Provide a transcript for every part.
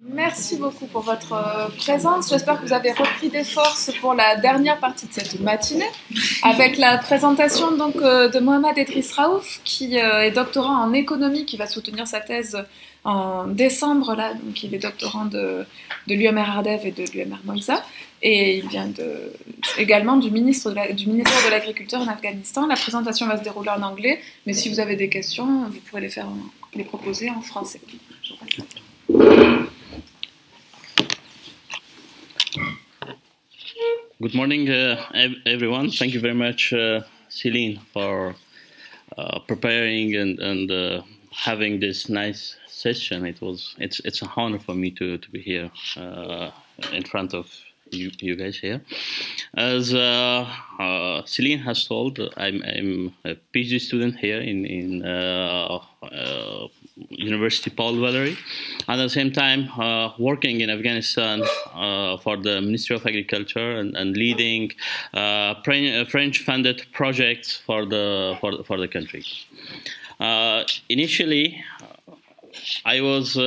Merci beaucoup pour votre présence. J'espère que vous avez repris des forces pour la dernière partie de cette matinée avec la présentation donc, de Mohamad Edris Raouf qui est doctorant en économie, qui va soutenir sa thèse en décembre. Là, donc il est doctorant de l'UMR Ardev et de l'UMR MOISA et il vient également du ministère de l'Agriculture en Afghanistan. La présentation va se dérouler en anglais, mais si vous avez des questions, vous pourrez les proposer en français. Je vous remercie. Good morning, everyone. Thank you very much, Celine, for preparing and having this nice session. It's an honor for me to be here in front of you guys here. As Celine has told, I'm a PhD student here in University Paul Valery, and at the same time working in Afghanistan for the Ministry of Agriculture and leading French-funded projects for the country. Initially, I was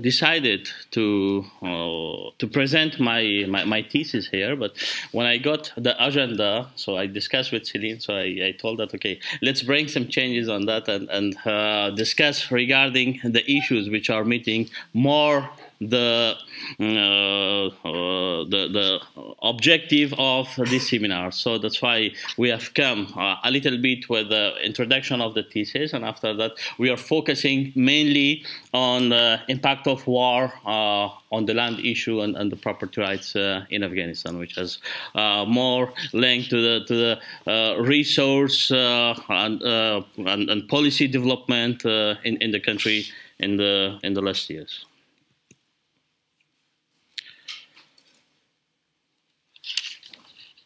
decided to present my thesis here, but when I got the agenda, so I discussed with Celine, so I told that, okay, let's bring some changes on that and discuss regarding the issues which are meeting more the objective of this seminar. So that's why we have come a little bit with the introduction of the thesis, and after that we are focusing mainly on the impact of war on the land issue and the property rights in Afghanistan, which has more linked to the resource and policy development in the country in the last years.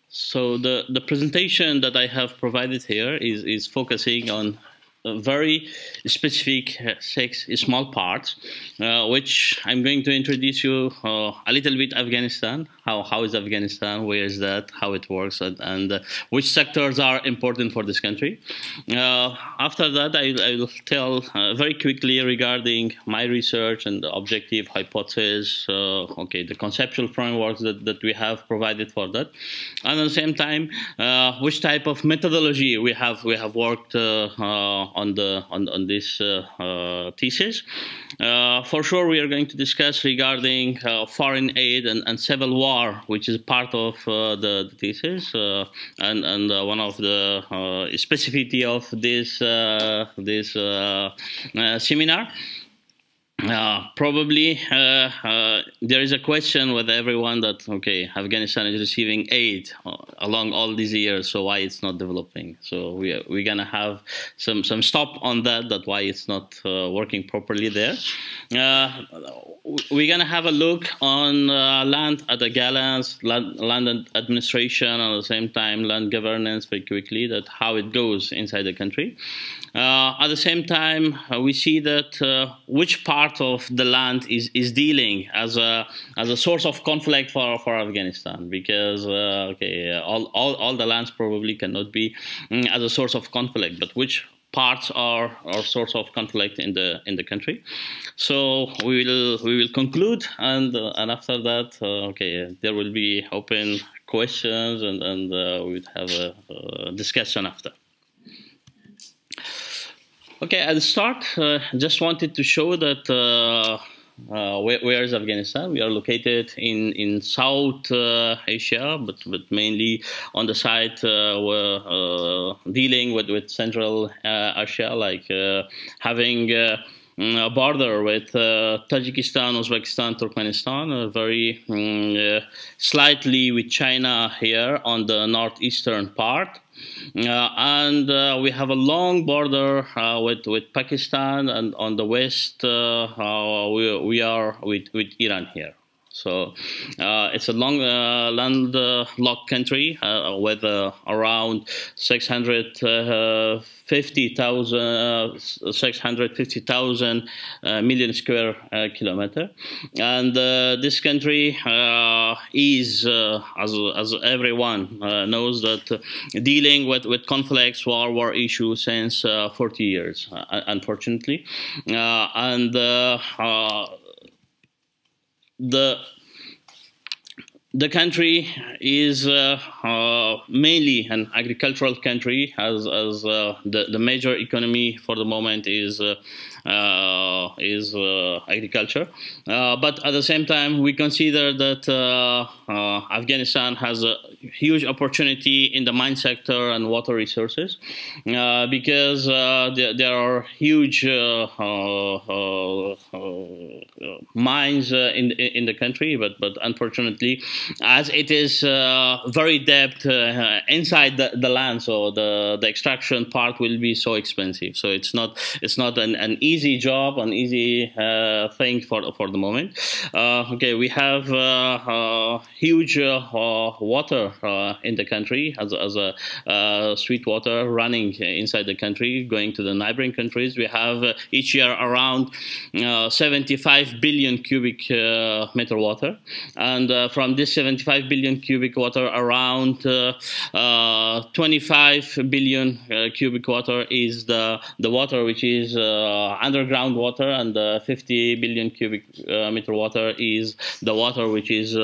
So the presentation that I have provided here is focusing on very specific 6 small parts, which I'm going to introduce you a little bit Afghanistan. How is Afghanistan? Where is that? How it works? And which sectors are important for this country? After that, I will tell very quickly regarding my research and the objective hypothesis, the conceptual frameworks that we have provided for that, and at the same time, which type of methodology we have worked on this thesis. For sure, we are going to discuss regarding foreign aid and civil war, which is part of the thesis, and one of the specificity of this seminar. Probably there is a question with everyone that, okay, Afghanistan is receiving aid along all these years, so why it's not developing? So we're gonna have some stop on that why it's not working properly there. We're gonna have a look on land at the balance, land administration, and at the same time land governance very quickly, that how it goes inside the country. At the same time, we see that which part of the land is dealing as a source of conflict for Afghanistan, because all the lands probably cannot be as a source of conflict, but which parts are source of conflict in the country. So we will conclude, and after that, there will be open questions, and we will have a discussion after. Okay, at the start, just wanted to show that where is Afghanistan? We are located in South Asia, but mainly on the side dealing with Central Asia, like having a border with Tajikistan, Uzbekistan, Turkmenistan, very slightly with China here on the northeastern part. And we have a long border with Pakistan, and on the west we are with Iran here. So it's a long landlocked country with around 650,000 million square kilometer, and this country is, as everyone knows, that dealing with conflicts, war issues since 40 years, unfortunately, and the country is mainly an agricultural country, as the major economy for the moment is agriculture. But at the same time, we consider that Afghanistan has a huge opportunity in the mine sector and water resources, because there are huge mines in the country, but unfortunately, as it is very depth inside the land, so the extraction part will be so expensive. So it's not an easy job, an easy thing for the moment. Okay, we have huge water in the country, as a sweet water running inside the country, going to the neighboring countries. We have each year around 75 billion cubic meter water, and from this 75 billion cubic water, around 25 billion cubic water is the water which is underground water, and 50 billion cubic meter water is the water which is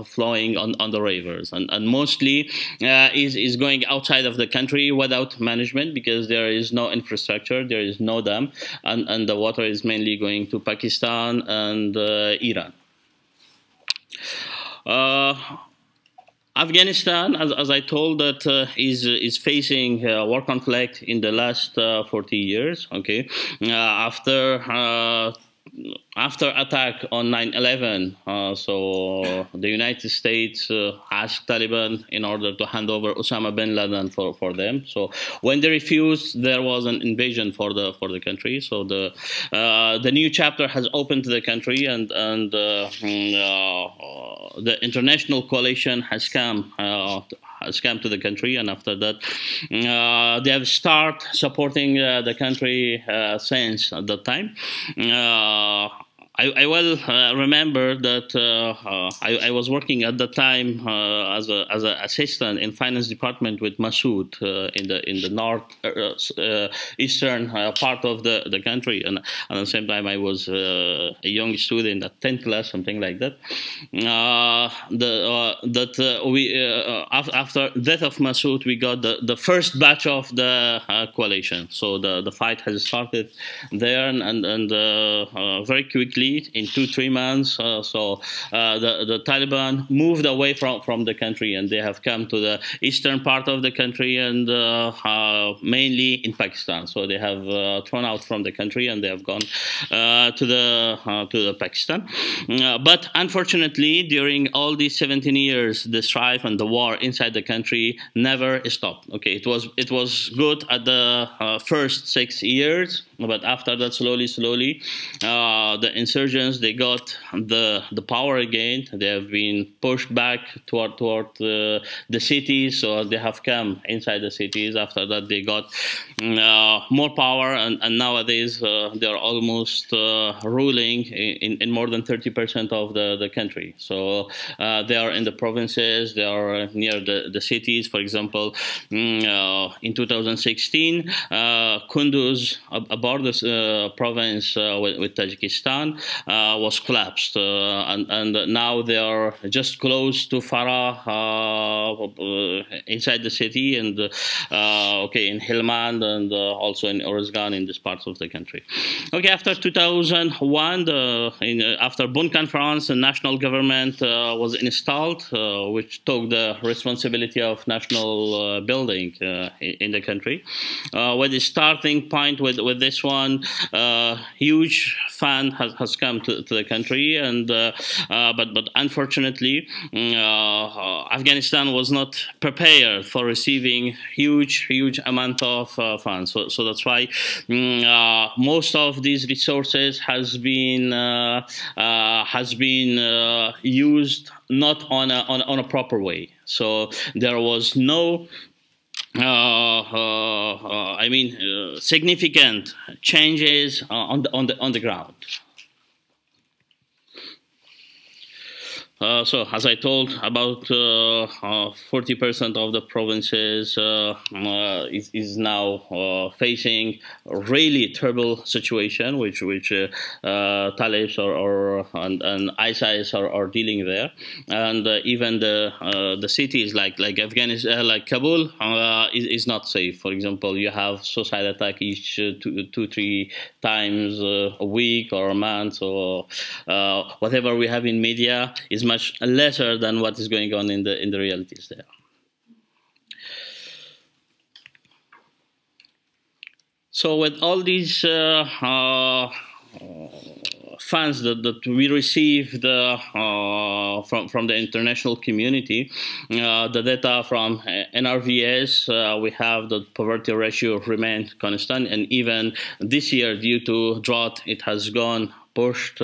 flowing on the rivers, and mostly is going outside of the country without management, because there is no infrastructure, there is no dam, and the water is mainly going to Pakistan and Iran. Afghanistan, as I told, that is facing war conflict in the last 40 years. Okay, after attack on 9/11, so the United States asked Taliban in order to hand over Osama bin Laden for them. So when they refused, there was an invasion for the country. So the new chapter has opened to the country, and the international coalition has come to the country, and after that, they have started supporting the country since at that time. I well remember that I was working at the time as an assistant in finance department with Masoud in the north eastern part of the country, and at the same time I was a young student at 10th class, something like that. After death of Masoud, we got the first batch of the coalition. So the fight has started there, and very quickly, in 2-3 months, the Taliban moved away from the country, and they have come to the eastern part of the country, and mainly in Pakistan. So they have thrown out from the country, and they have gone to the Pakistan. But unfortunately, during all these 17 years, the strife and the war inside the country never stopped. Okay, it was good at the first 6 years, but after that, slowly, the insurgents, they got the power again. They have been pushed back toward the cities, so they have come inside the cities. After that, they got more power, and nowadays they are almost ruling in more than 30% of the country. So they are in the provinces, they are near the cities. For example, in 2016, Kunduz, a border province with Tajikistan, was collapsed, and now they are just close to Farah, inside the city, and in Helmand, and also in Oruzgan, in this part of the country. Okay, after 2001, after Bonn Conference, the national government was installed, which took the responsibility of national building in the country. With the starting point with this one, huge fund has come to the country, and but unfortunately, Afghanistan was not prepared for receiving huge amount of funds. So that's why most of these resources has been used not on a proper way. So there was no significant changes on the ground. So, as I told, about 40% of the provinces is now facing a really terrible situation, which Talibs and ISIS are dealing there, and even the cities like Afghanistan, like Kabul, is not safe. For example, you have suicide attack each 2-3 times a week or a month, or whatever we have in media is much lesser than what is going on in the realities there. So with all these funds that we received from the international community, the data from NRVS, we have the poverty ratio remained constant, and even this year, due to drought, it has pushed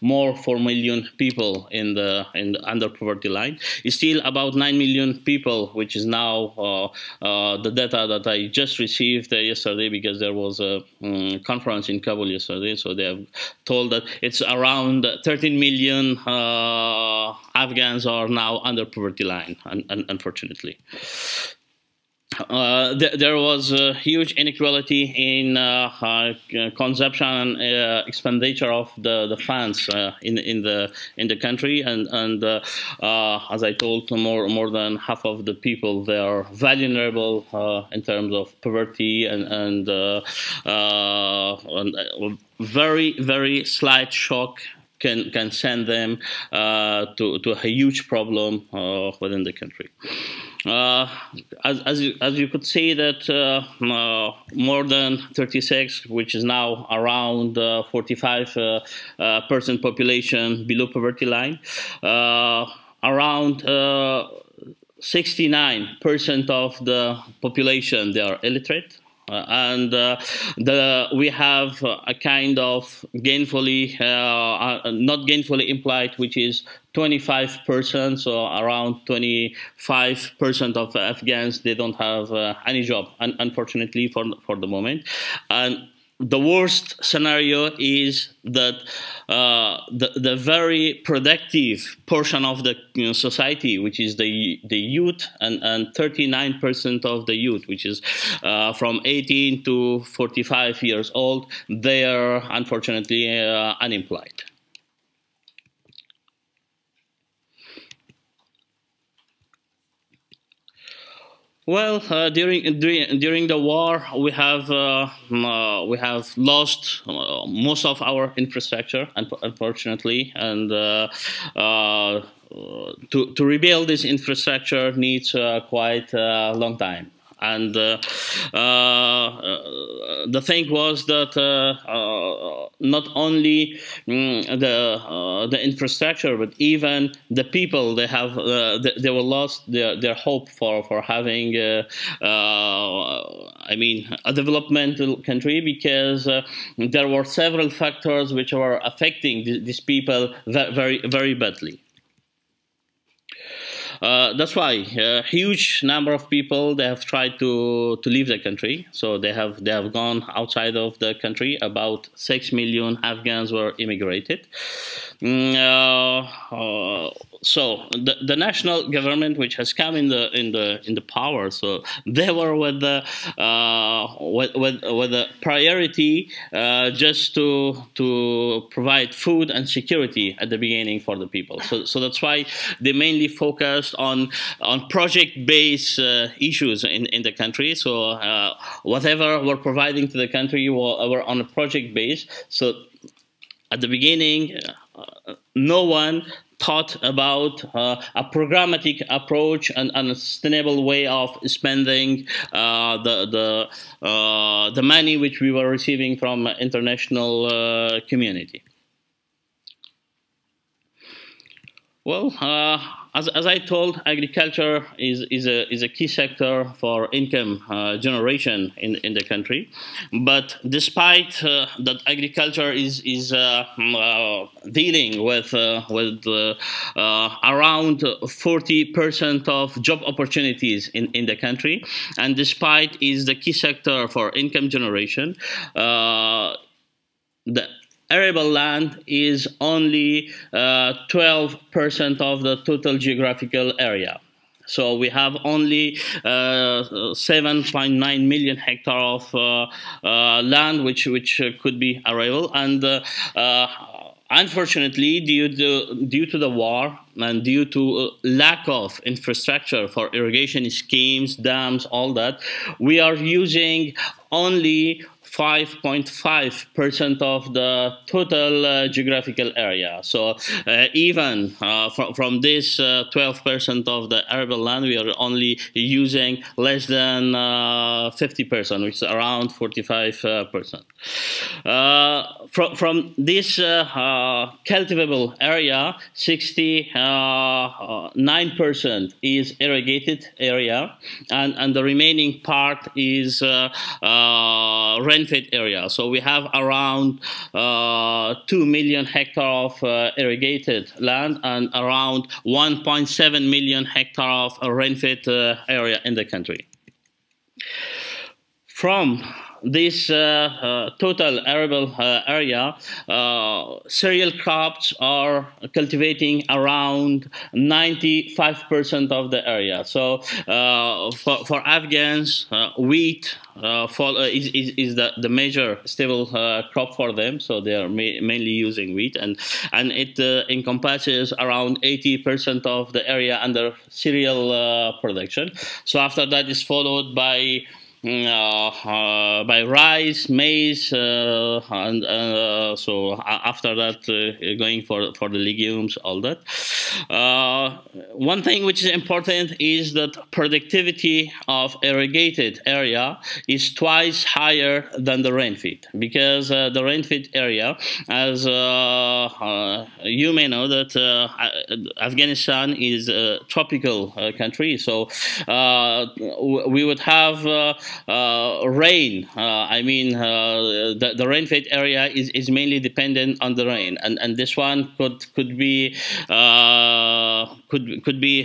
more 4 million people in the under poverty line. It's still about 9 million people, which is now the data that I just received yesterday, because there was a conference in Kabul yesterday. So they have told that it's around 13 million Afghans are now under poverty line, unfortunately. There was a huge inequality in consumption and expenditure of the funds in the country, and as I told, more than half of the people, they are vulnerable in terms of poverty, and very slight shock can send them to a huge problem within the country. As you could see that more than 36, which is now around 45% population below poverty line, around 69% of the population, they are illiterate. And we have a kind of gainfully, not gainfully implied, which is 25%, so around 25% of Afghans, they don't have any job, unfortunately, for the moment. And the worst scenario is that the very productive portion of the society, which is the youth, and 39% of the youth, which is from 18 to 45 years old, they are unfortunately unemployed. Well, during the war, we have lost most of our infrastructure, unfortunately, and to rebuild this infrastructure needs quite a long time. And the thing was that not only the infrastructure, but even the people, they were lost their hope for having I mean, a developmental country, because there were several factors which were affecting these people very badly. That's why a huge number of people, they have tried to leave the country. So they have gone outside of the country. About 6 million Afghans were immigrated. So the national government, which has come in the power, so they were with the priority just to provide food and security at the beginning for the people. So that's why they mainly focused on project-based issues in the country. So whatever we're providing to the country were on a project base. So at the beginning, no one thought about a programmatic approach and a sustainable way of spending the money which we were receiving from international community. Well, as I told, agriculture is a key sector for income generation in the country. But despite that, agriculture is dealing with around 40% of job opportunities in the country, and despite is the key sector for income generation, the arable land is only 12% of the total geographical area. So we have only 7.9 million hectares of land which could be arable, and unfortunately, due to the war and due to lack of infrastructure for irrigation schemes, dams, all that, we are using only 5.5% of the total geographical area. So even from this 12% of the arable land, we are only using less than 50%, which is around 45%. From this cultivable area, 69% is irrigated area, and the remaining part is rain-fed area. So we have around 2 million hectares of irrigated land and around 1.7 million hectares of rain-fed area in the country. From this total arable area, cereal crops are cultivating around 95% of the area. So for Afghans, wheat is the major stable crop for them. So they are mainly using wheat, and it encompasses around 80% of the area under cereal production. So after that is followed by rice, maize, and so after that going for the legumes, all that. One thing which is important is that productivity of irrigated area is twice higher than the rain-fed, because the rain-fed area, as you may know, that Afghanistan is a tropical country, so we would have rain. The rain-fed area is mainly dependent on the rain, and this one could be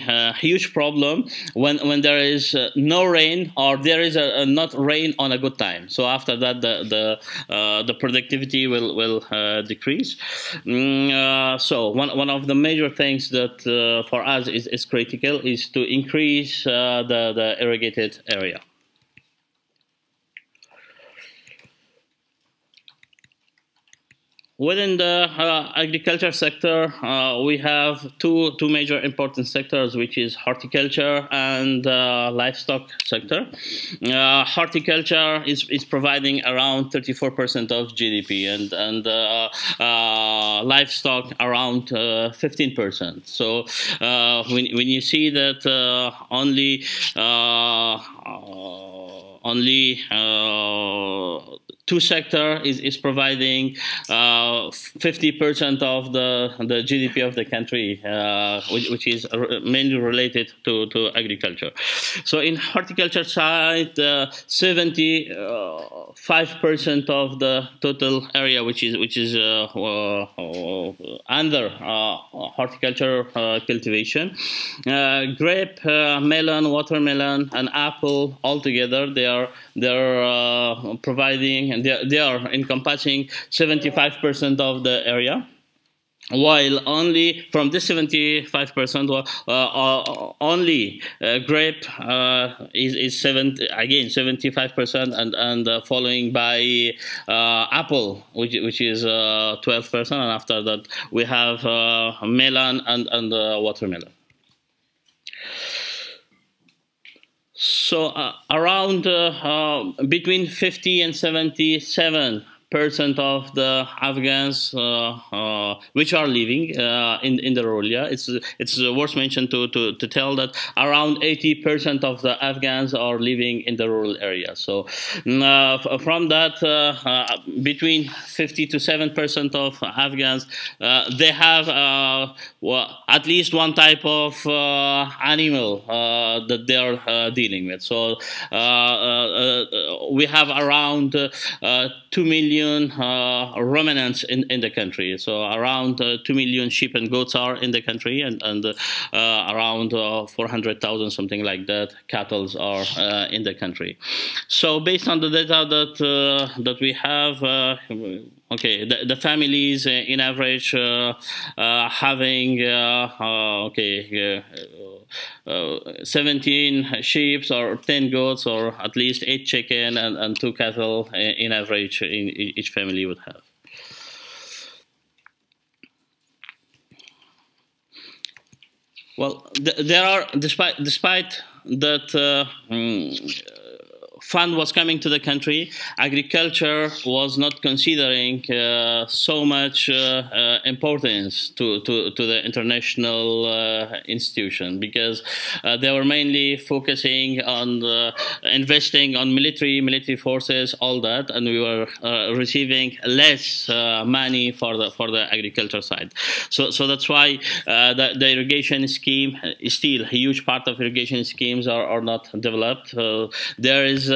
a huge problem when there is no rain, or there is not rain on a good time. So after that, the productivity will decrease. So one of the major things that for us is critical is to increase the irrigated area. Within the agriculture sector, we have two major important sectors, which is horticulture and livestock sector. Horticulture is providing around 34% of GDP, and livestock around 15%. So when you see that only two sector is providing 50% of the GDP of the country, which is mainly related to agriculture. So in horticulture side, 75% of the total area, which is under horticulture cultivation. Grape, melon, watermelon, and apple altogether, they are providing, and they are encompassing 75% of the area, while only from this 75%, only grape is 75%, and following by apple, which is 12%, and after that we have melon and watermelon. So around between 50 and 77% of the Afghans which are living in the rural area. It's worth mention to tell that around 80% of the Afghans are living in the rural area. So from that, between 50 to 7% of Afghans, they have at least one type of animal that they are dealing with. So we have around 2 million million ruminants in the country. So around 2 million sheep and goats are in the country, and around 400,000, something like that, cattle are in the country. So based on the data that we have, okay, the families in average having 17 sheep or 10 goats or at least 8 chicken and 2 cattle in average in each family would have. Well, there are, despite that fund was coming to the country, agriculture was not considering so much importance to the international institution, because they were mainly focusing on investing on military forces, all that, and we were receiving less money for the agriculture side. So that's why the irrigation scheme is still a huge part of irrigation schemes are not developed. There is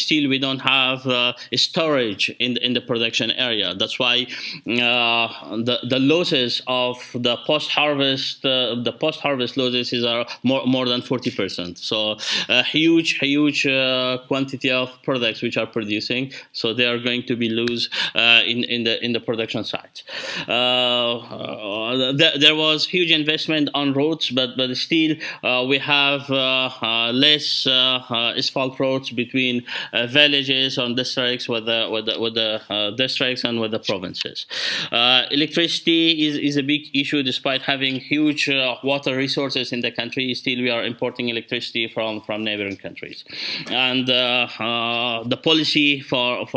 still we don't have storage in the production area. That's why the losses of the post-harvest losses are more than 40%. So a huge quantity of products which are producing. So they are going to be lose in the production side. There was huge investment on roads, but still we have less asphalt roads between villages on districts with the districts and with the provinces. Electricity is a big issue. Despite having huge water resources in the country, still we are importing electricity from neighboring countries. And the policy for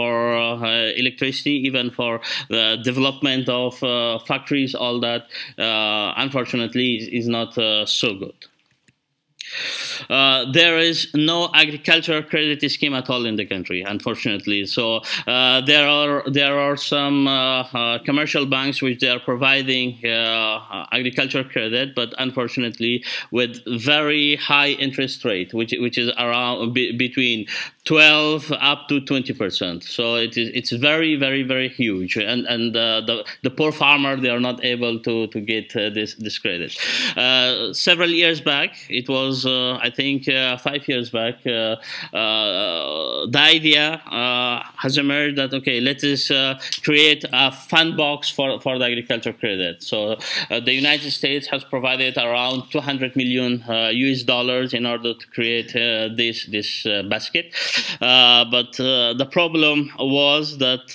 electricity, even for the development of factories, all that, unfortunately, is not so good. There is no agricultural credit scheme at all in the country, unfortunately. So there are some commercial banks which they are providing agricultural credit, but unfortunately with very high interest rate, which is around between 12 up to 20%. So it's very huge, and the poor farmer, they are not able to get this credit. Several years back, it was I think 5 years back, the idea has emerged that okay, let us create a fund box for the agriculture credit. So the United States has provided around 200 million US dollars in order to create this basket. But the problem was that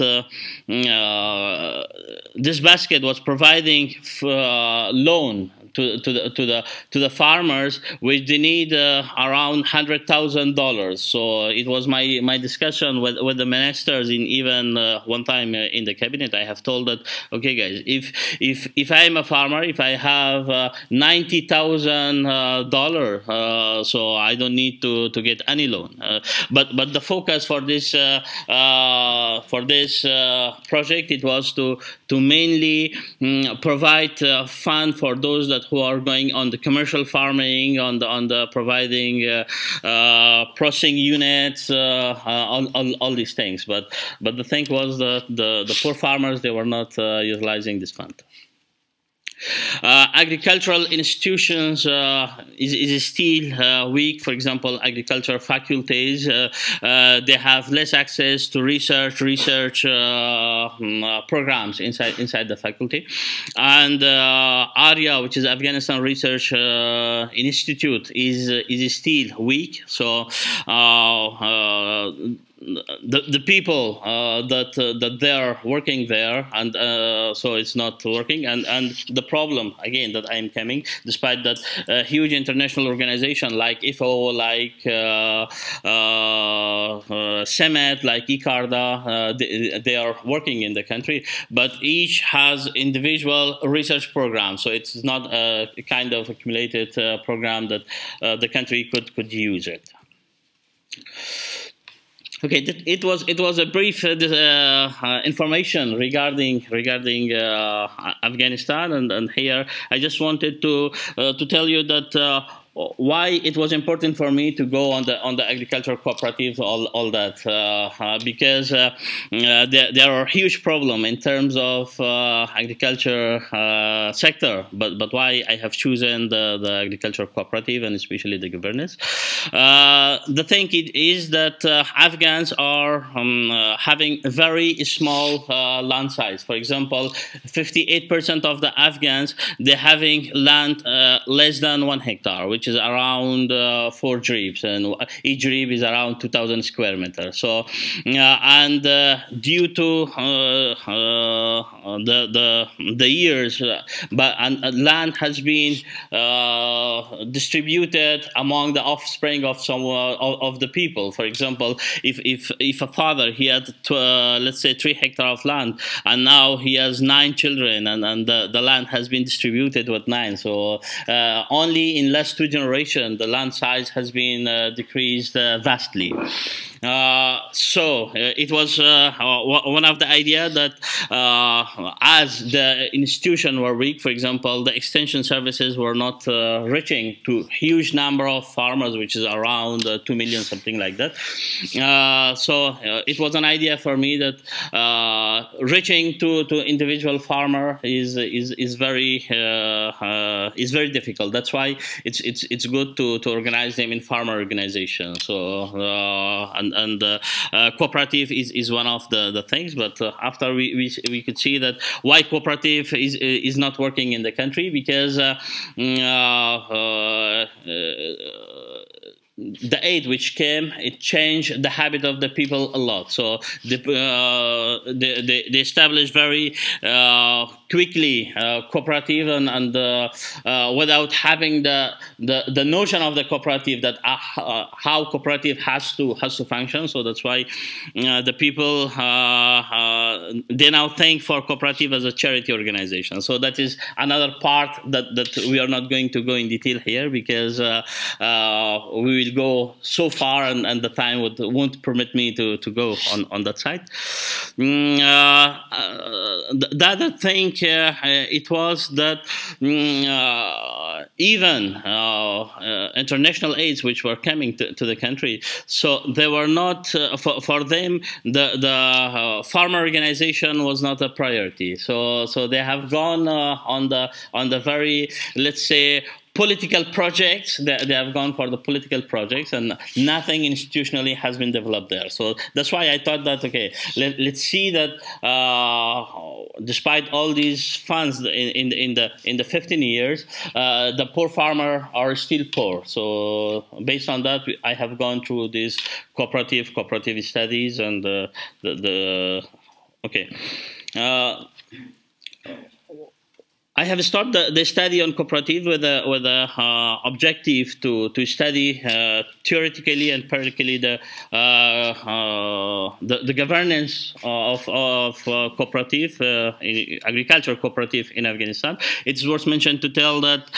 this basket was providing loan to the farmers, which they need around $100,000. So it was my discussion with the ministers in even one time in the cabinet. I have told that okay, guys, if I am a farmer, if I have $90,000, so I don't need to get any loan. But the focus for this project, it was to mainly provide fund for those that who are going on the commercial farming, on the providing processing units, all these things. But the thing was that the poor farmers, they were not utilizing this fund. Agricultural institutions is still weak. For example, agriculture faculties, they have less access to research programs inside the faculty. And ARIA, which is Afghanistan Research Institute, is still weak. So the people that they are working there, and so it's not working. And the problem again that I am coming, despite that huge international organization like IFO, like CEMET, like ICARDA, they are working in the country, but each has individual research programs. So it's not a kind of accumulated program that the country could use it. Okay, it was a brief information regarding Afghanistan, and here I just wanted to tell you that why it was important for me to go on the agricultural cooperative, all that, because there are huge problem in terms of agriculture sector. But why I have chosen the agricultural cooperative and especially the governance? The thing is that Afghans are having a very small land size. For example, 58% of the Afghans, they're having land less than 1 hectare, which is around 4 dribs, and each drib is around 2,000 square meters. So, and due to the years, land has been distributed among the offspring of some of the people. For example, if a father, he had let's say 3 hectares of land, and now he has 9 children, and the land has been distributed with 9. So only in last 2 generations, the land size has been decreased vastly. So it was one of the idea that as the institution were weak, for example, the extension services were not reaching to huge number of farmers, which is around 2 million, something like that. So it was an idea for me that reaching to individual farmer is very difficult. That's why it's good to organize them in farmer organizations. So and cooperative is one of the things. But after we could see that why cooperative is not working in the country, because the aid which came, it changed the habit of the people a lot. So they established very quickly cooperative, and without having the notion of the cooperative, that how cooperative has to function. So that's why the people they now think for cooperative as a charity organization. So that is another part that we are not going to go in detail here, because we will go so far, and the time won't permit me to go on that side. The other thing it was that even international aids which were coming to the country, so they were not for them the farmer organization was not a priority. So they have gone on the very, let's say, political projects. They have gone for the political projects, and nothing institutionally has been developed there. So that's why I thought that, okay, let's see that despite all these funds in the 15 years, the poor farmer are still poor. So based on that, I have gone through these cooperative studies, and okay. I have started the study on cooperative with a objective to study theoretically and practically the governance of cooperative, agricultural cooperative in Afghanistan. It's worth mentioning to tell that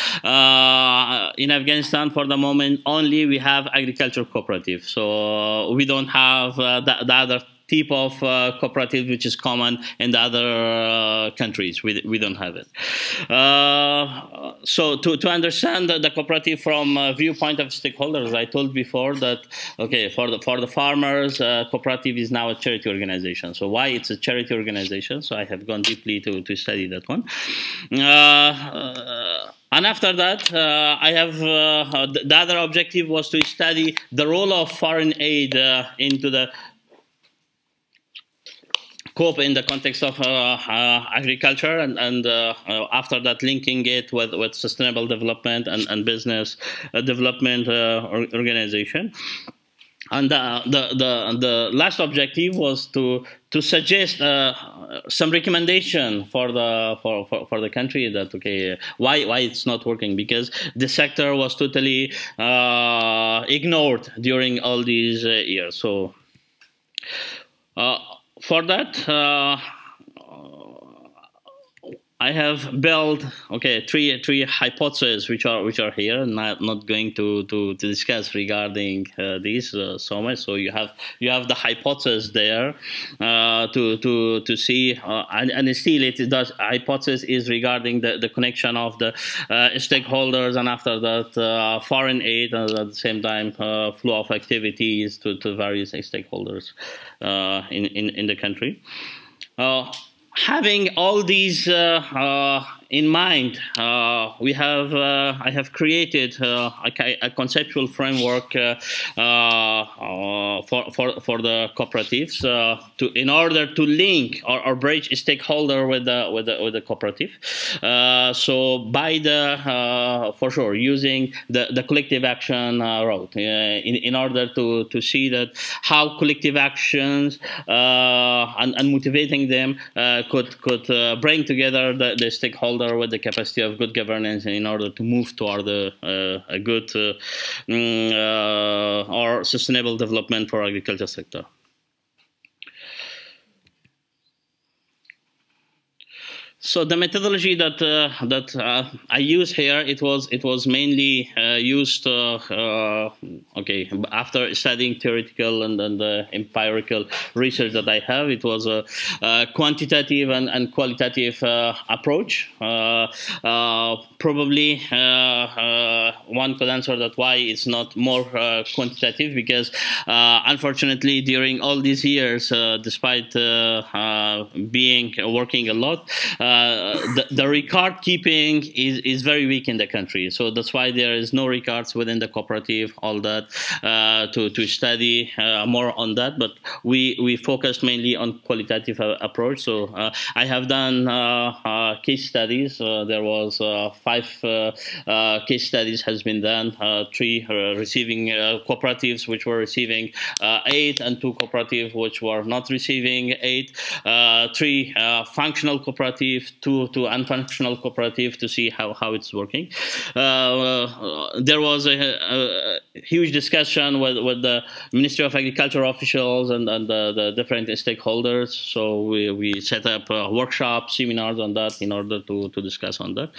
in Afghanistan, for the moment, only we have agricultural cooperative. So we don't have the other type of cooperative which is common in the other countries. We don't have it. So to understand the cooperative from a viewpoint of stakeholders, I told before that, okay, for the farmers, cooperative is now a charity organization. So why it's a charity organization? So I have gone deeply to study that one. And after that, I have the other objective was to study the role of foreign aid into the COP in the context of agriculture, and after that linking it with sustainable development and business development organization. And the last objective was to suggest some recommendation for the country, that, okay, why it's not working, because the sector was totally ignored during all these years. So for that, I have built three hypotheses which are here. Not going to discuss regarding these so much. So you have the hypothesis there to see and still the hypothesis is regarding the connection of the stakeholders, and after that foreign aid, and at the same time flow of activities to various stakeholders in the country. Having all these in mind, I have created a conceptual framework for the cooperatives in order to link or bridge a stakeholder with the cooperative. So by for sure using the collective action route in order to see that how collective actions and motivating them could bring together the stakeholder with the capacity of good governance in order to move toward a good or sustainable development for agriculture sector. So the methodology that I use here, it was mainly used after studying theoretical and the empirical research that I have. It was a quantitative and qualitative approach. Probably one could answer that why it's not more quantitative, because unfortunately during all these years, despite working a lot, the record keeping is very weak in the country. So that's why there is no records within the cooperative, all that, to study more on that. But we focused mainly on qualitative approach. So I have done case studies. There was 5 case studies has been done, 3 receiving cooperatives which were receiving aid, and 2 cooperatives which were not receiving aid, 3 functional cooperatives, 2 unfunctional cooperative, to see how it's working. There was a huge discussion with the Ministry of Agriculture officials and the different stakeholders. So we set up workshops, seminars on that in order to discuss on that.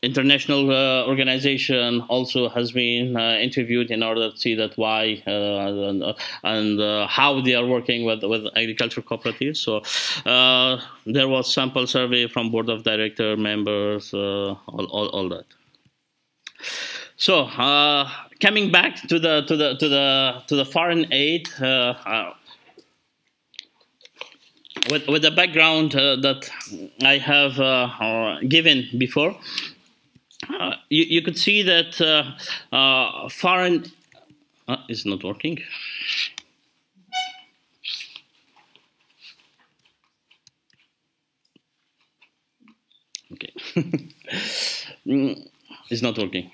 International organization also has been interviewed in order to see that why and how they are working with agriculture cooperatives. So there was sample survey from board of director members, all that. So coming back to the foreign aid, with the background that I have given before, you could see that foreign is not working. Okay, it's not working.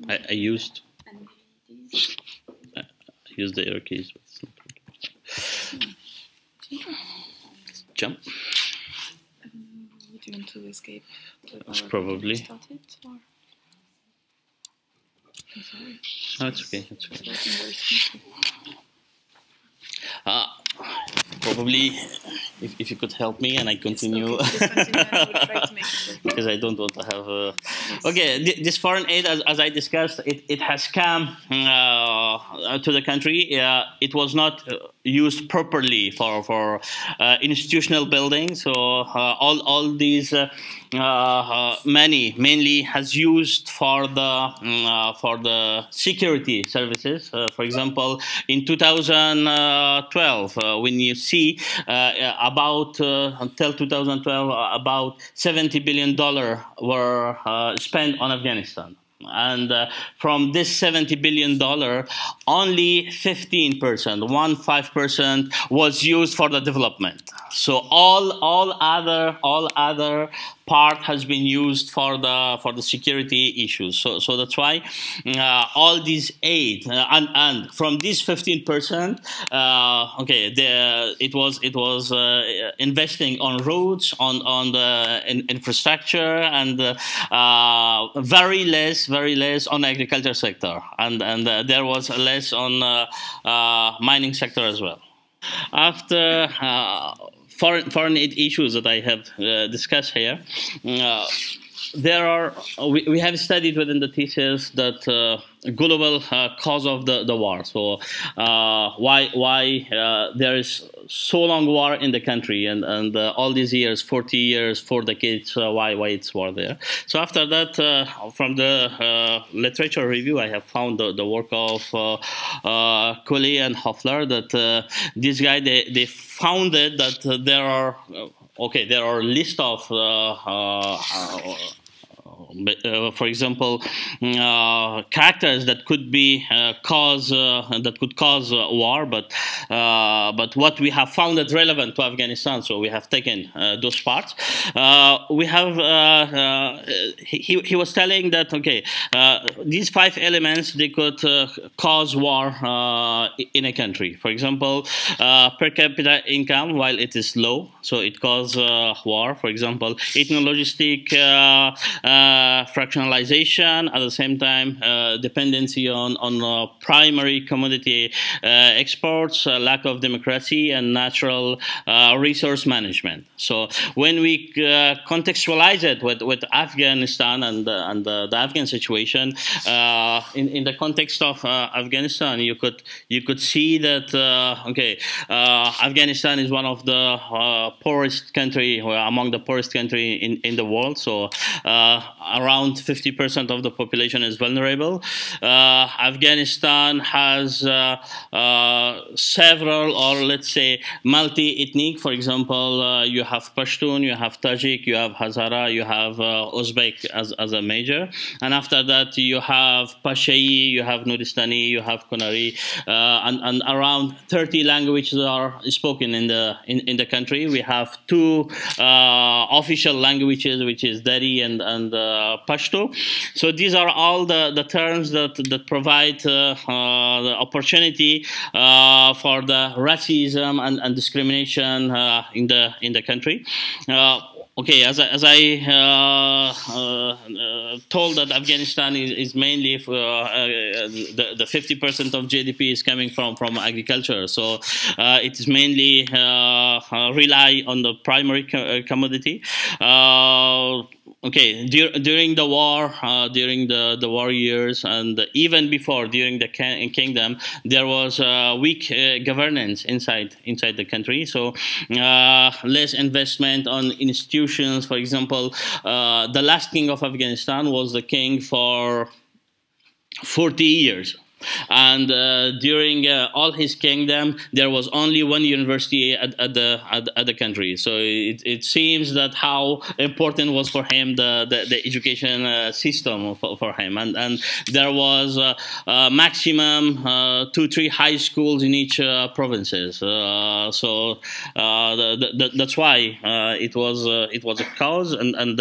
I used the arrow keys, but it's not working. Jump. Would you want to escape? Probably. Start it, or? I'm sorry. No, it's okay. It's okay. It's working very smoothly. Probably, if you could help me and I continue, yes, okay. Just continue. I will try to make it work. Because I don't want to have. Yes. Okay, this foreign aid, as I discussed, it has come to the country. It was not used properly for institutional building. So all these mainly has used for the security services. For example, in 2012, when you see until 2012, about $70 billion were spent on Afghanistan. And from this $70 billion, only 15% was used for the development. So all other part has been used for the security issues. So that's why all these aid and from this 15%, it was investing on roads, on the infrastructure, and very less on agriculture sector, and there was less on mining sector as well. After foreign aid issues that I have discussed here, we have studied within the thesis that global cause of the war. So why there is so long war in the country, and all these years, 40 years, 4 decades, why it's war there. So after that, from the literature review, I have found the work of Coley and Hoffler, that this guy, they founded that there are a list of for example, characters that could be cause war, but what we have found that relevant to Afghanistan, so we have taken those parts. We have he was telling that these 5 elements, they could cause war in a country. For example, per capita income, while it is low, so it causes war. For example, ethnologistic fractionalization, at the same time dependency on primary commodity exports, lack of democracy, and natural resource management. So when we contextualize it with Afghanistan and the Afghan situation, in the context of Afghanistan, you could see that Afghanistan is one of the poorest country, among the poorest country in the world. So around 50% of the population is vulnerable. Afghanistan has several, or let's say, multi-ethnic. For example, you have Pashtun, you have Tajik, you have Hazara, you have Uzbek as a major, and after that you have Pashai, you have Nuristani, you have Konari, and around 30 languages are spoken in the country. We have 2 official languages, which is Dari and Pashto. So these are all the terms that provide the opportunity for the racism and discrimination in the country. As I told, that Afghanistan is mainly the 50% of GDP is coming from agriculture. So it is mainly rely on the primary commodity. During the war, during the war years, and even before, during the kingdom, there was weak governance inside the country. So less investment on institutions. For example, the last king of Afghanistan was the king for 40 years. And during all his kingdom, there was only 1 university at the country. So it seems that how important was for him the education system for him, and there was maximum 2-3 high schools in each provinces. So that's why it was a cause, and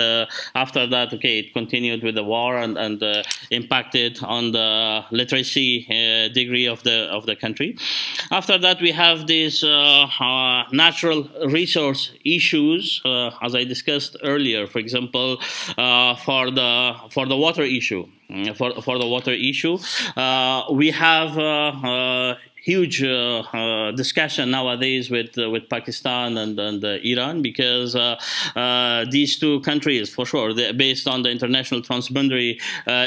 after that, it continued with the war and impacted on the literacy degree of the country. After that, we have these natural resource issues, as I discussed earlier. For example, for the water issue. For the water issue, we have huge discussion nowadays with Pakistan and Iran, because these 2 countries, for sure, based on the international transboundary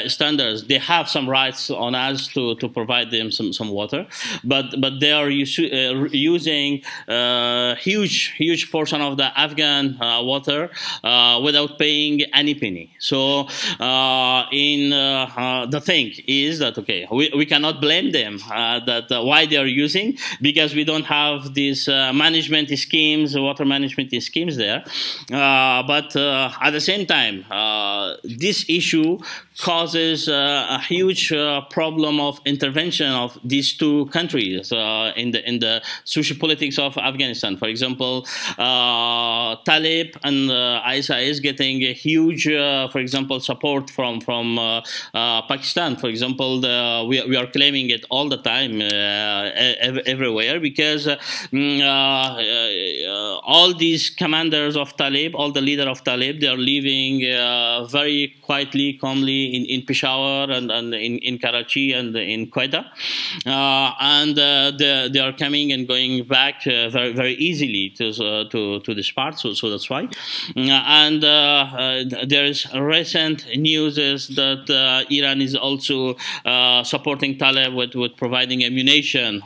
standards, they have some rights on us to provide them some water, but they are using huge portion of the Afghan water without paying any penny. So the thing is that we cannot blame them that why they are using, because we don't have these management schemes, water management schemes there. But at the same time, this issue causes a huge problem of intervention of these two countries in the social politics of Afghanistan. For example, Talib and ISI is getting a huge, for example, support from Pakistan. For example, we are claiming it all the time everywhere, because all these commanders of Talib, all the leaders of Talib, they are living very quietly, calmly in Peshawar and in Karachi and in Quetta, and they are coming and going back very, very easily to this part. So that's why. And there is recent news is that Iran is also supporting Talib with providing ammunition,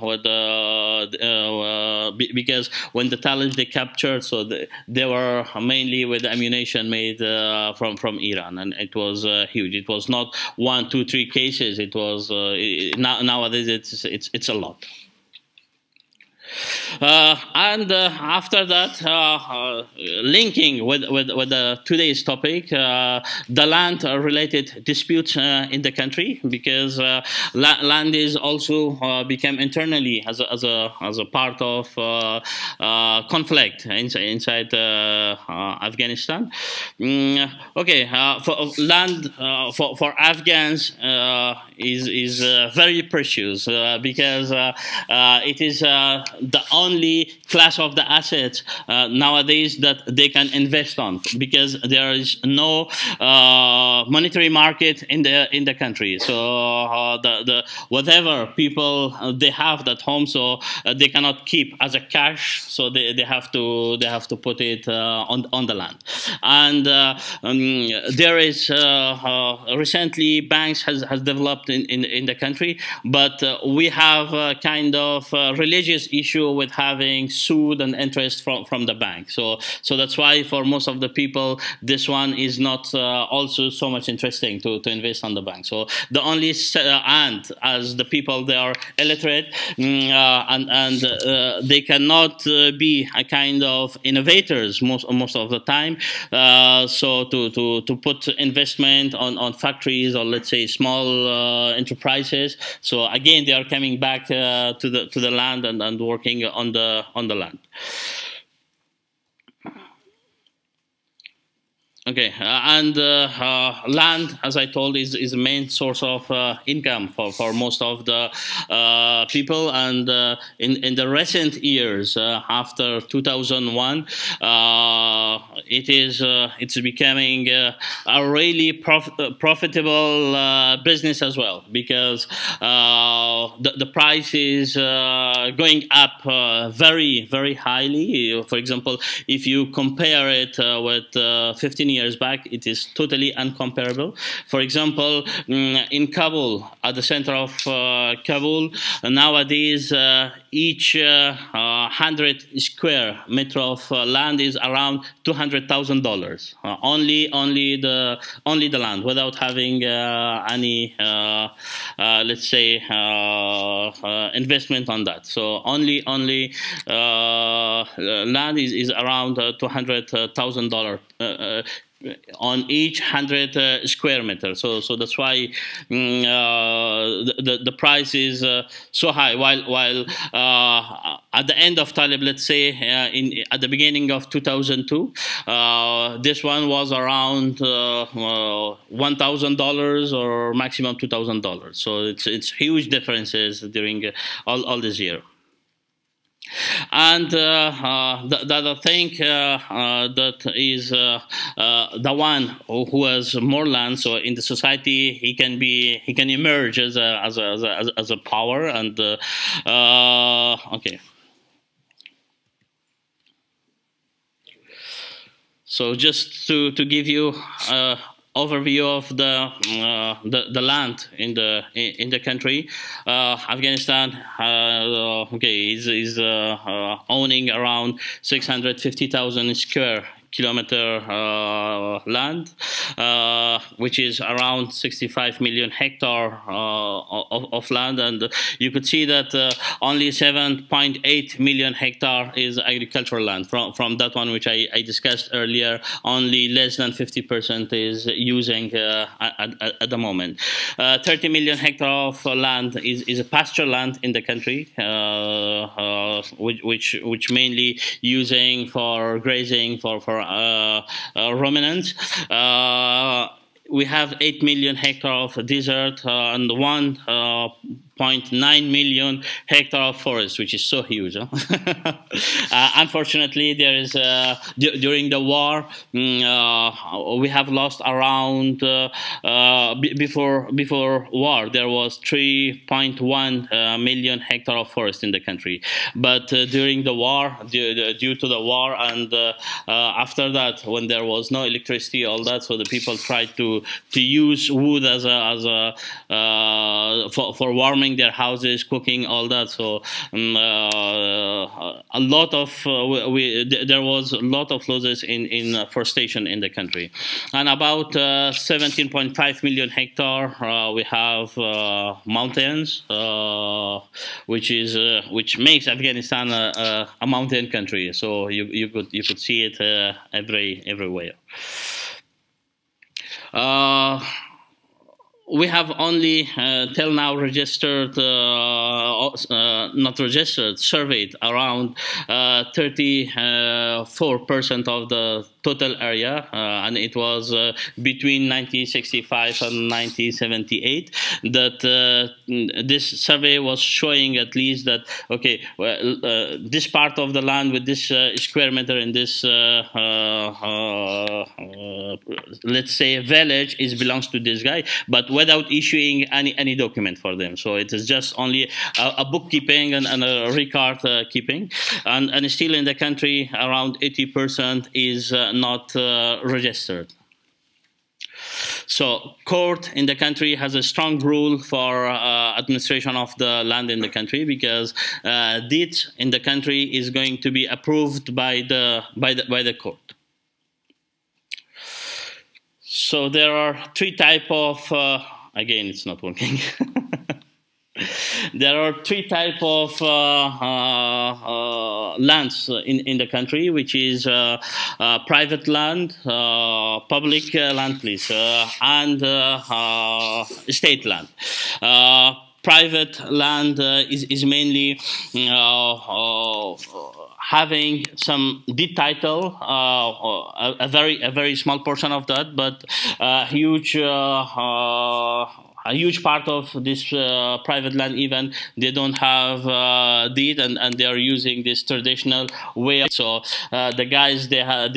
because when the Talib they captured, so they were mainly with ammunition made from Iran, and it was huge. It was not 1, 2, 3 cases. It was nowadays it's a lot. And after that, linking with today's topic, the land-related disputes in the country, because land is also become internally as a part of conflict inside Afghanistan. Okay, for land for Afghans is very precious, because it is the only class of the assets nowadays that they can invest on, because there is no monetary market in the country. So the whatever people they have at home, so they cannot keep as a cash. So they have to put it on the land. And there is recently banks has developed in the country, but we have a kind of religious issue with having sued and interest from the bank. So that's why for most of the people, this one is not also so much interesting to invest on the bank. So the only and as the people, they are illiterate, and they cannot be a kind of innovators most of the time. So to put investment on factories, or let's say small enterprises. So again, they are coming back to the land and working on the land. Okay, and land, as I told, is the main source of income for most of the people. And in the recent years, after 2001, it's becoming a really profitable business as well, because the price is going up very, very highly. For example, if you compare it with 15 years back, it is totally uncomparable. For example, in Kabul, at the center of Kabul, nowadays each 100 square meter of land is around $200,000. Only the land, without having any let's say investment on that. So only land is around $200,000 on each 100 square meter. So that's why the price is so high. While at the end of Talib, let's say at the beginning of 2002, this one was around $1,000 or maximum $2,000. So it's huge differences during all this year. And the other thing that is the one who has more land, so in the society he can emerge as a power. And okay. So just to give you overview of the land in the country, Afghanistan is owning around 650,000 square kilometer land, which is around 65 million hectare of land, and you could see that only 7.8 million hectare is agricultural land. From that one which I discussed earlier, only less than 50% is using at the moment. 30 million hectare of land is a pasture land in the country, which mainly using for grazing for ruminants. We have 8 million hectare of desert and 1.9 million hectare of forest, which is so huge. Huh? Unfortunately, there is during the war we have lost around before war there was 3.1 million hectare of forest in the country. But during the war, due to the war, and after that, when there was no electricity, all that, so the people tried to use wood as for warming their houses, cooking, all that. So a lot of there was a lot of losses in forestation in the country, and about 17.5 million hectare we have mountains, which makes Afghanistan a mountain country. So you could see it everywhere. We have only till now registered, not registered, surveyed around 34% of the total area, and it was between 1965 and 1978 that this survey was showing at least that, okay, well, this part of the land with this square meter in this, let's say, village belongs to this guy, but without issuing any document for them. So it is just only a bookkeeping and a record keeping, and still in the country around 80% is not registered. So court in the country has a strong rule for administration of the land in the country, because deeds in the country is going to be approved by the court. So there are three types of again, it's not working. There are three types of lands in the country, which is private land, public land, please, and state land. Private land is mainly having some deed title, a very small portion of that, but a huge part of this private land, even they don't have deed, and they are using this traditional way. So the guys, they are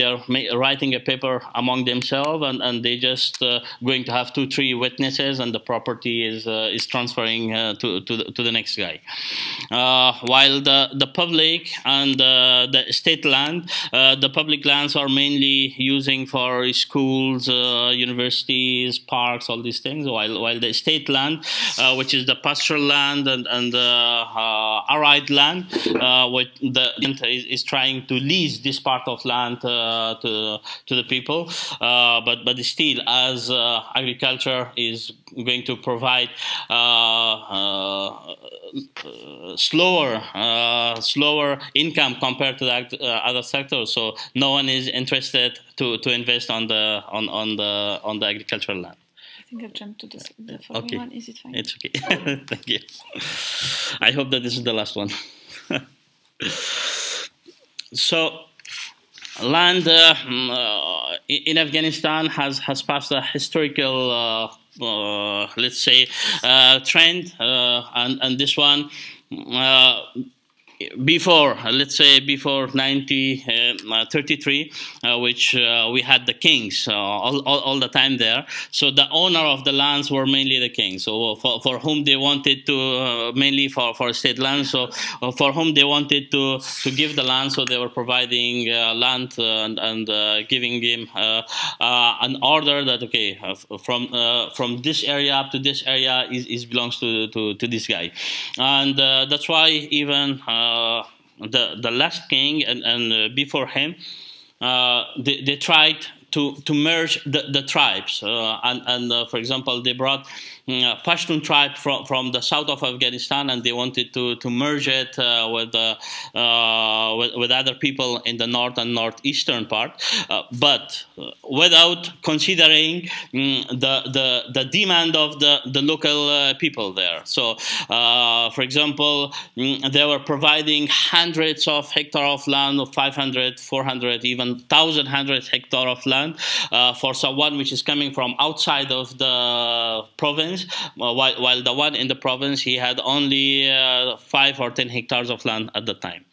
writing a paper among themselves, and they just going to have 2-3 witnesses, and the property is transferring to the next guy. While the public and the state land, the public lands are mainly using for schools, universities, parks, all these things. While the state land, which is the pastoral land and arid land, which the is trying to lease this part of land to the people, but still, as agriculture is going to provide slower income compared to the other sectors, so no one is interested to invest on the agricultural land. I think I've jumped to the following one. Is it fine? It's okay. Thank you. I hope that this is the last one. So, land in Afghanistan has passed a historical, let's say, trend, and this one. Before 1933, which we had the kings all the time there. So the owner of the lands were mainly the kings. So for whom they wanted to, mainly for state land. So for whom they wanted to give the land, so they were providing land and giving him an order that, okay, from this area up to this area is belongs to this guy, and that's why even the last king and before him, they tried to merge the tribes, and for example, they brought Pashtun tribe from the south of Afghanistan, and they wanted to merge it with other people in the north and northeastern part, but without considering the demand of the local people there. So, for example, they were providing hundreds of hectares of land, of 500, 400, even 1,100 hectares of land for someone which is coming from outside of the province, while the one in the province, he had only 5 or 10 hectares of land at the time.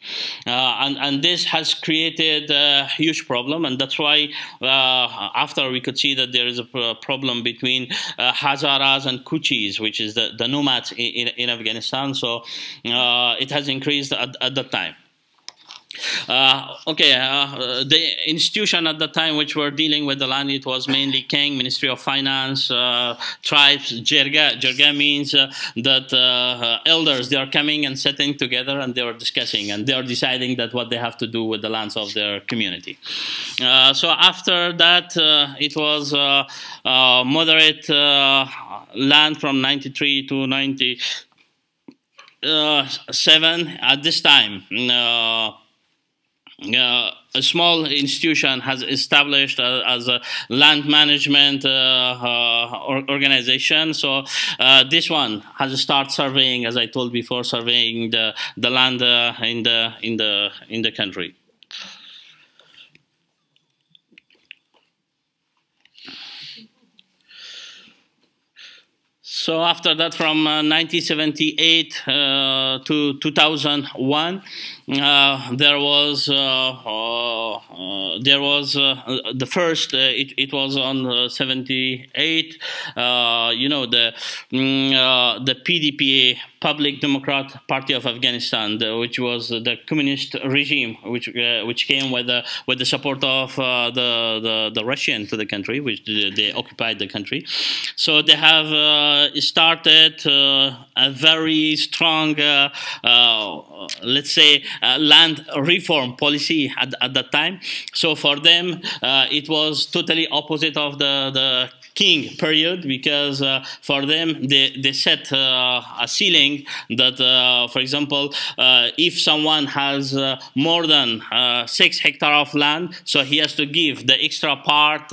And this has created a huge problem, and that's why after we could see that there is a problem between Hazaras and Kuchis, which is the nomads in Afghanistan. So it has increased at the time. The institution at the time which were dealing with the land, it was mainly King, Ministry of Finance, tribes, Jirga. Jirga means that elders, they are coming and sitting together and they are discussing and they are deciding that what they have to do with the lands of their community. So after that, it was moderate land from 93 to 97. At this time, a small institution has established as a land management organization. So this one has started surveying, as I told before, surveying the land in the country. So after that, from 1978 to 2001, there was the first. It was on 78. You know, the PDPA, Public Democrat Party of Afghanistan, which was the communist regime, which came with the support of the Russian to the country, which they occupied the country. So they have started a very strong, let's say, land reform policy at that time. So for them, it was totally opposite of the King period, because for them they set a ceiling that, for example, if someone has more than 6 hectares of land, so he has to give the extra part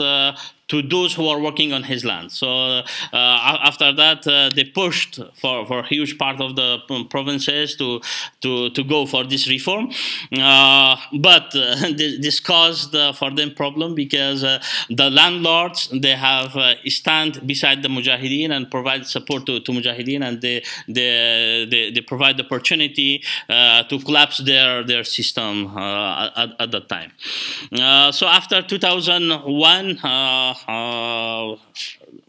to those who are working on his land. So after that, they pushed for a huge part of the provinces to go for this reform. But this caused for them problem, because the landlords, they have stand beside the Mujahideen and provide support to Mujahideen, and they provide the opportunity to collapse their system at that time. So after 2001,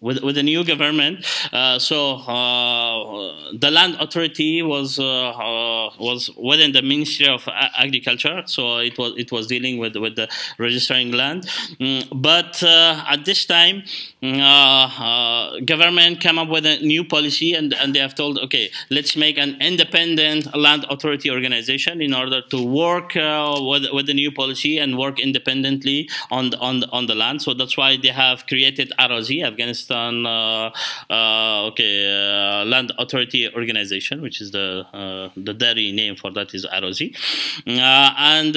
with the new government, the land authority was within the Ministry of Agriculture, so it was dealing with the registering land. But at this time, government came up with a new policy, and they have told, okay, let's make an independent land authority organization in order to work with the new policy and work independently on the land. So that's why they have created ROZ, Afghanistan Land Authority Organization, which is the dairy name for that is ROZ. And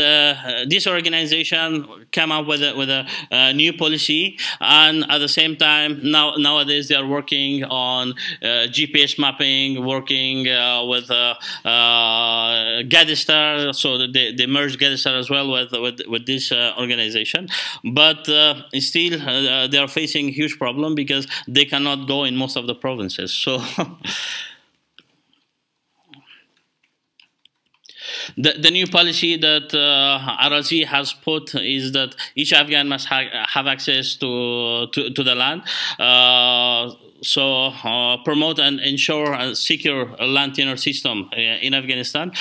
this organization came up with a new policy, and at the same time, nowadays they are working on GPS mapping, working with Gadistar, so they merged Gadistar as well with this organization. But still, they are facing huge problem because they cannot go in most of the provinces. So the new policy that ROZ has put is that each Afghan must have access to the land. promote and ensure a secure land tenure system in Afghanistan.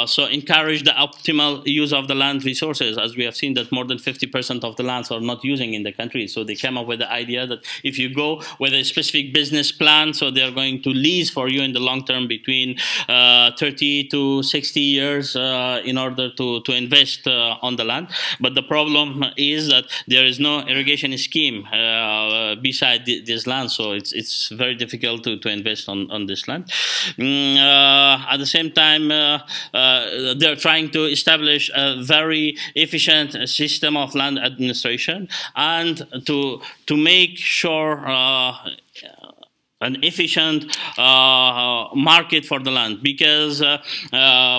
So encourage the optimal use of the land resources, as we have seen that more than 50% of the lands are not using in the country. So they came up with the idea that if you go with a specific business plan, so they're going to lease for you in the long term between 30 to 60 years in order to invest on the land. But the problem is that there is no irrigation scheme beside this land, so it's very difficult to invest on this land. At the same time, they're trying to establish a very efficient system of land administration and to make sure an efficient market for the land, because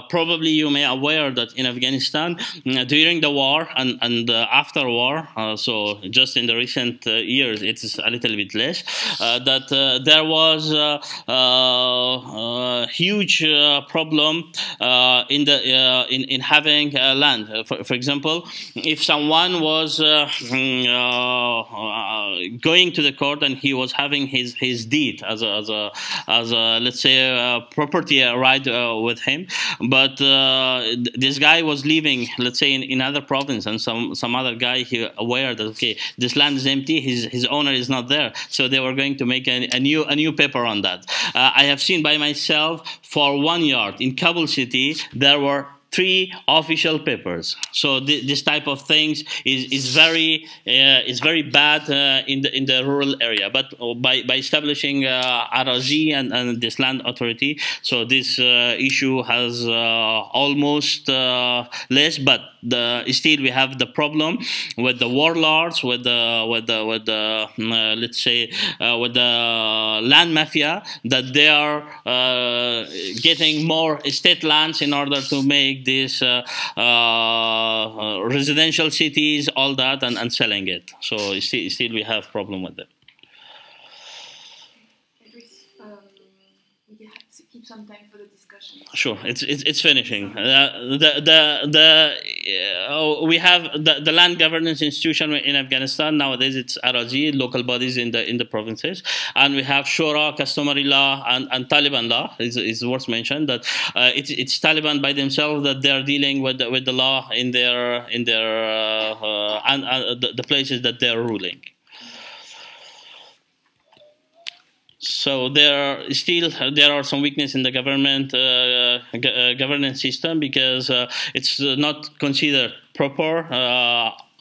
probably you may aware that in Afghanistan during the war and after war, so just in the recent years it's a little bit less, that there was a huge problem in having land. For example, if someone was going to the court and he was having his deed as a let's say property right with him, but this guy was living, let's say, in other province, and some other guy he aware that okay, this land is empty, his owner is not there, so they were going to make a new paper on that. I have seen by myself for 1 yard in Kabul city there were 3 official papers. So this type of things is very bad in the rural area. But by establishing RRZ and this land authority, so this issue has almost less. But still we have the problem with the warlords, with the let's say with the land mafia, that they are getting more estate lands in order to make these residential cities, all that, and selling it. So still we have problem with it. Edris, we have to keep some time for the discussion. Sure, it's finishing. We have the land governance institution in Afghanistan nowadays. It's RRZ, local bodies in the provinces, and we have Shura, customary law, and Taliban law. Is worth mention that it's Taliban by themselves that they are dealing with the law in their the places that they are ruling. So there are some weaknesses in the governance system, because it's not considered proper,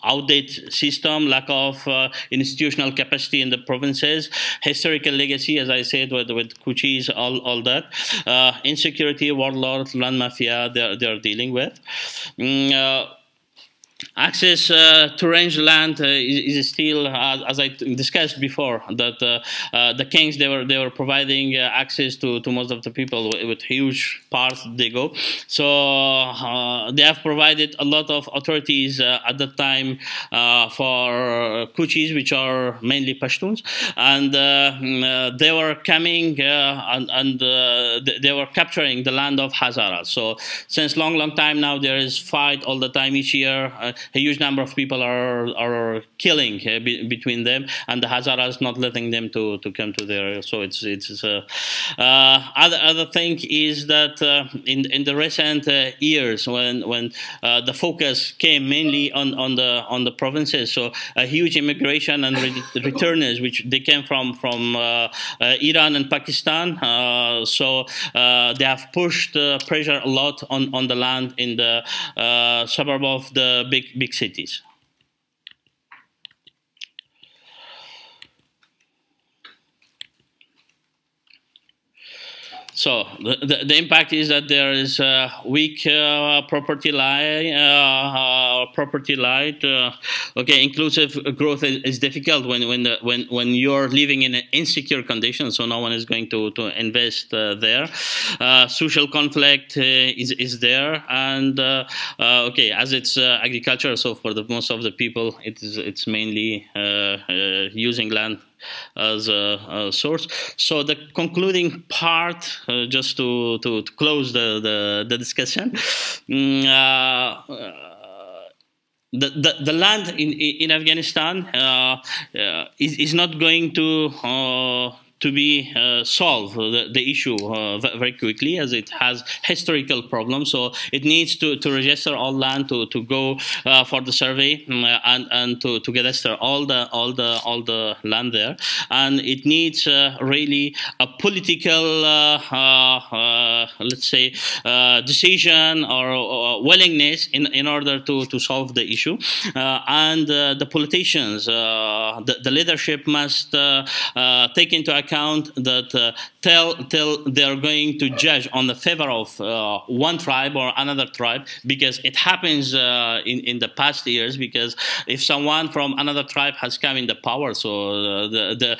outdated system, lack of institutional capacity in the provinces, historical legacy, as I said, with Kuchis, all that, insecurity, warlords, land mafia, they're dealing with. Access to range land is still, as I discussed before, that the kings they were providing access to most of the people with huge parts they go. So they have provided a lot of authorities at that time for Kuchis, which are mainly Pashtuns, and they were coming and they were capturing the land of Hazaras. So since long time now there is fight all the time each year. A huge number of people are killing between them, and the Hazaras not letting them to come to their. So it's other thing is that in the recent years when the focus came mainly on the provinces, so a huge immigration and returners, which they came from Iran and Pakistan. So they have pushed pressure a lot on the land in the suburb of the big cities. So the impact is that there is a weak property right. Okay, inclusive growth is difficult when you're living in an insecure condition. So no one is going to invest there. Social conflict is there, and okay, as it's agriculture. So for the most of the people, it's mainly using land as a source. So the concluding part, just to close the discussion, the land in Afghanistan is not going to be solve the issue very quickly, as it has historical problems. So it needs to register all land, to go for the survey, and to register all the land there, and it needs really a political let's say decision or willingness in order to solve the issue, and the politicians, the leadership must take into account that till they're going to judge on the favor of one tribe or another tribe, because it happens in the past years, because if someone from another tribe has come in the power, so the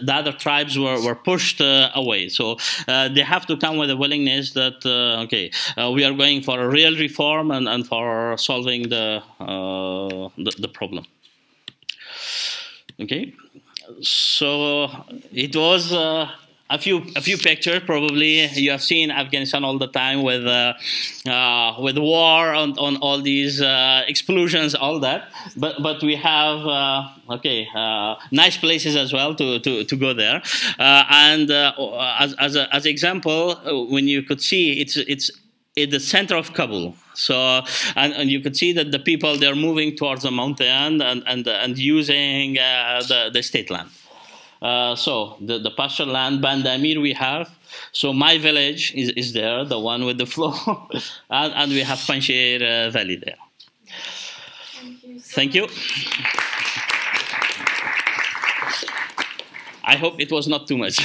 other tribes were pushed away. So they have to come with a willingness that okay, we are going for a real reform and for solving the problem. Okay. So it was a few pictures. Probably you have seen Afghanistan all the time with war on all these explosions, all that. But we have nice places as well to go there. And as example, when you could see, it's in the center of Kabul. So, and you could see that the people, they're moving towards the mountain and using the state land. So the pasture land, Bandamir, we have. So my village is there, the one with the flow, and we have Panjshir Valley there. Thank you. I hope it was not too much.